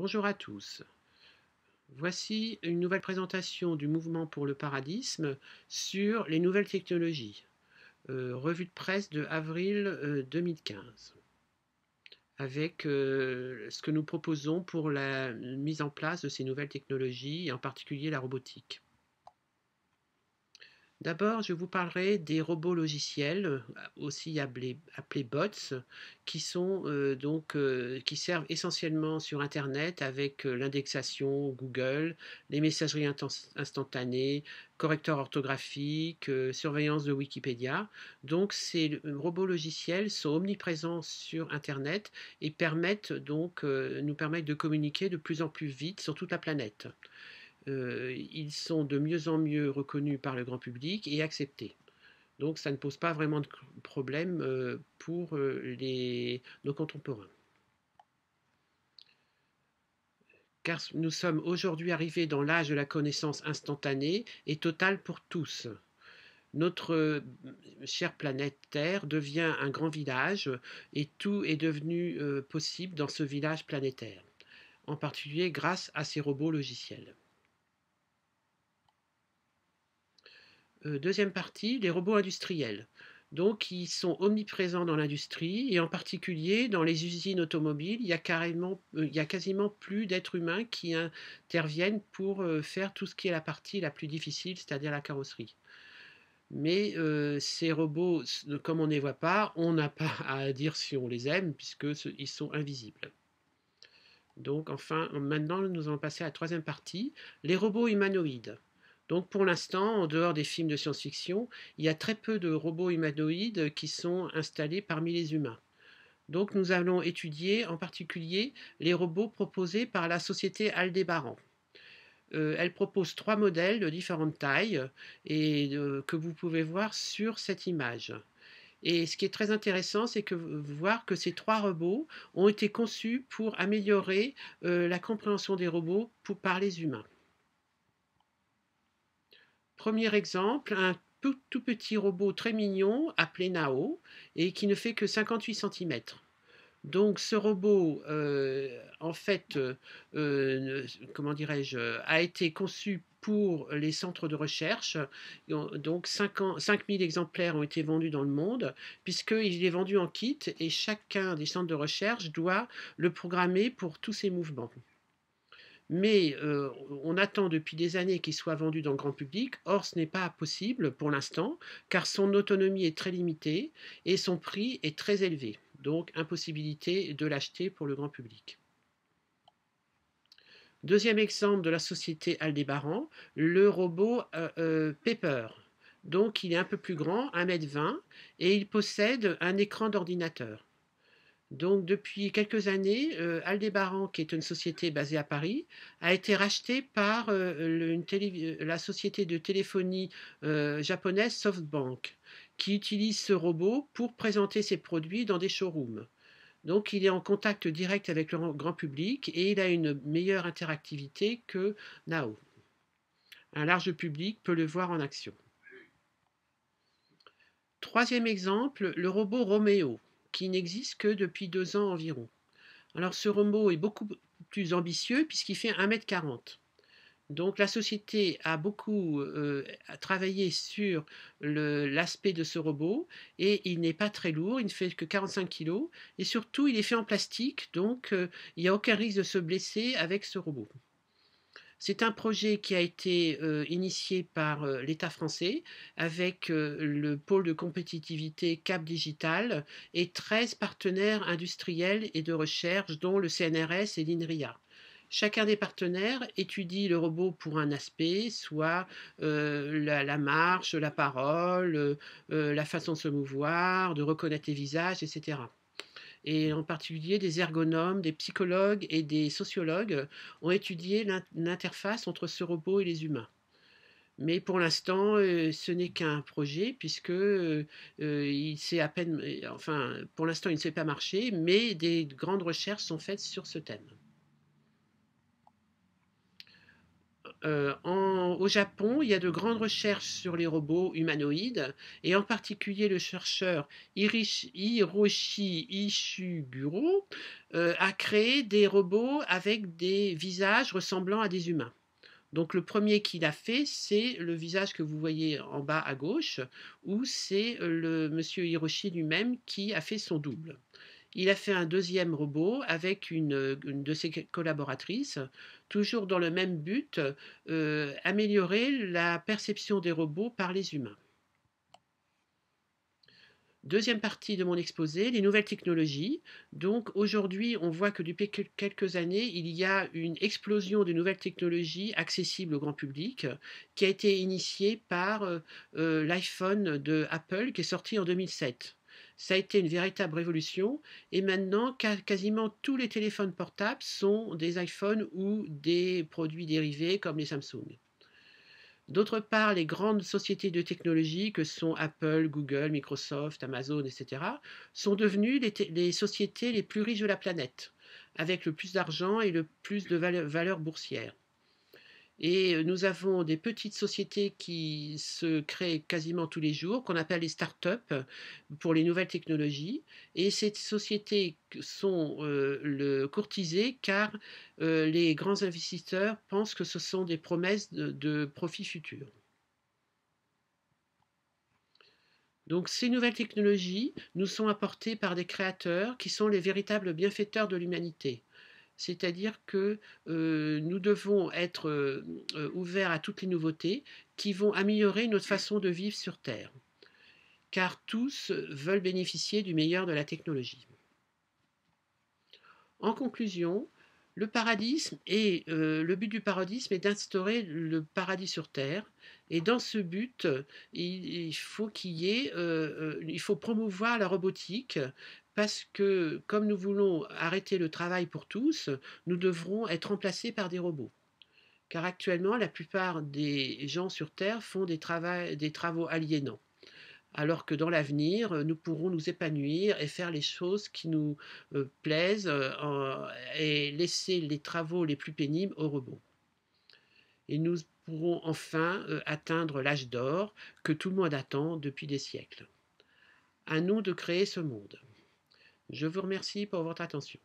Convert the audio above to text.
Bonjour à tous. Voici une nouvelle présentation du mouvement pour le paradisme sur les nouvelles technologies. Revue de presse de avril 2015. Avec ce que nous proposons pour la mise en place de ces nouvelles technologies, et en particulier la robotique. D'abord, je vous parlerai des robots logiciels, aussi appelés bots, qui sont qui servent essentiellement sur Internet avec l'indexation Google, les messageries instantanées, correcteurs orthographiques, surveillance de Wikipédia. Donc, ces robots logiciels sont omniprésents sur Internet et nous permettent de communiquer de plus en plus vite sur toute la planète. Ils sont de mieux en mieux reconnus par le grand public et acceptés. Donc ça ne pose pas vraiment de problème pour nos contemporains. Car nous sommes aujourd'hui arrivés dans l'âge de la connaissance instantanée et totale pour tous. Notre chère planète Terre devient un grand village et tout est devenu possible dans ce village planétaire, en particulier grâce à ces robots logiciels. Deuxième partie, les robots industriels. Donc, ils sont omniprésents dans l'industrie et en particulier dans les usines automobiles. Il y a quasiment plus d'êtres humains qui interviennent pour faire tout ce qui est la partie la plus difficile, c'est-à-dire la carrosserie. Mais ces robots, comme on ne les voit pas, on n'a pas à dire si on les aime puisqu'ils sont invisibles. Donc, enfin, maintenant, nous allons passer à la troisième partie, les robots humanoïdes. Donc pour l'instant, en dehors des films de science-fiction, il y a très peu de robots humanoïdes qui sont installés parmi les humains. Donc nous allons étudier en particulier les robots proposés par la société Aldébaran. Elle propose 3 modèles de différentes tailles et que vous pouvez voir sur cette image. Et ce qui est très intéressant, c'est que voir que ces 3 robots ont été conçus pour améliorer la compréhension des robots par les humains. Premier exemple, un tout petit robot très mignon appelé Nao et qui ne fait que 58 cm. Donc ce robot, comment dirais-je, a été conçu pour les centres de recherche. Donc 5000 exemplaires ont été vendus dans le monde, puisqu'il est vendu en kit et chacun des centres de recherche doit le programmer pour tous ses mouvements. Mais on attend depuis des années qu'il soit vendu dans le grand public. Or, ce n'est pas possible pour l'instant, car son autonomie est très limitée et son prix est très élevé. Donc, impossibilité de l'acheter pour le grand public. Deuxième exemple de la société Aldébaran, le robot Pepper. Donc, il est un peu plus grand, 1,20 m, et il possède un écran d'ordinateur. Donc, depuis quelques années, Aldébaran, qui est une société basée à Paris, a été rachetée par la société de téléphonie japonaise SoftBank, qui utilise ce robot pour présenter ses produits dans des showrooms. Donc, il est en contact direct avec le grand public et il a une meilleure interactivité que Nao. Un large public peut le voir en action. Troisième exemple, le robot Roméo, qui n'existe que depuis 2 ans environ. Alors ce robot est beaucoup plus ambitieux puisqu'il fait 1,40 m. Donc la société a beaucoup travaillé sur l'aspect de ce robot et il n'est pas très lourd, il ne fait que 45 kg et surtout il est fait en plastique, donc il n'y a aucun risque de se blesser avec ce robot. C'est un projet qui a été initié par l'État français avec le pôle de compétitivité Cap Digital et 13 partenaires industriels et de recherche, dont le CNRS et l'INRIA. Chacun des partenaires étudie le robot pour un aspect, soit la marche, la parole, la façon de se mouvoir, de reconnaître les visages, etc. Et en particulier des ergonomes, des psychologues et des sociologues ont étudié l'interface entre ce robot et les humains. Mais pour l'instant, ce n'est qu'un projet puisque il sait à peine, enfin, pour l'instant, il ne sait pas marcher, mais des grandes recherches sont faites sur ce thème. Au Japon, il y a de grandes recherches sur les robots humanoïdes, et en particulier le chercheur Hiroshi Ishiguro a créé des robots avec des visages ressemblant à des humains. Donc le premier qu'il a fait, c'est le visage que vous voyez en bas à gauche, où c'est le monsieur Hiroshi lui-même qui a fait son double. Il a fait un deuxième robot avec une de ses collaboratrices, toujours dans le même but, améliorer la perception des robots par les humains. Deuxième partie de mon exposé, les nouvelles technologies. Donc aujourd'hui, on voit que depuis quelques années, il y a une explosion de nouvelles technologies accessibles au grand public qui a été initiée par l'iPhone de Apple qui est sorti en 2007. Ça a été une véritable révolution et maintenant quasiment tous les téléphones portables sont des iPhones ou des produits dérivés comme les Samsung. D'autre part, les grandes sociétés de technologie que sont Apple, Google, Microsoft, Amazon, etc., sont devenues les sociétés les plus riches de la planète, avec le plus d'argent et le plus de valeur boursière. Et nous avons des petites sociétés qui se créent quasiment tous les jours, qu'on appelle les start-up pour les nouvelles technologies. Et ces sociétés sont courtisées car les grands investisseurs pensent que ce sont des promesses de profit futur. Donc ces nouvelles technologies nous sont apportées par des créateurs qui sont les véritables bienfaiteurs de l'humanité. C'est-à-dire que nous devons être ouverts à toutes les nouveautés qui vont améliorer notre façon de vivre sur Terre, car tous veulent bénéficier du meilleur de la technologie. En conclusion, le but du paradisme est d'instaurer le paradis sur Terre. Et dans ce but, il faut il faut promouvoir la robotique parce que comme nous voulons arrêter le travail pour tous, nous devrons être remplacés par des robots. Car actuellement, la plupart des gens sur Terre font des travaux aliénants. Alors que dans l'avenir, nous pourrons nous épanouir et faire les choses qui nous plaisent et laisser les travaux les plus pénibles aux robots. Et nous pourrons enfin atteindre l'âge d'or que tout le monde attend depuis des siècles. À nous de créer ce monde. Je vous remercie pour votre attention.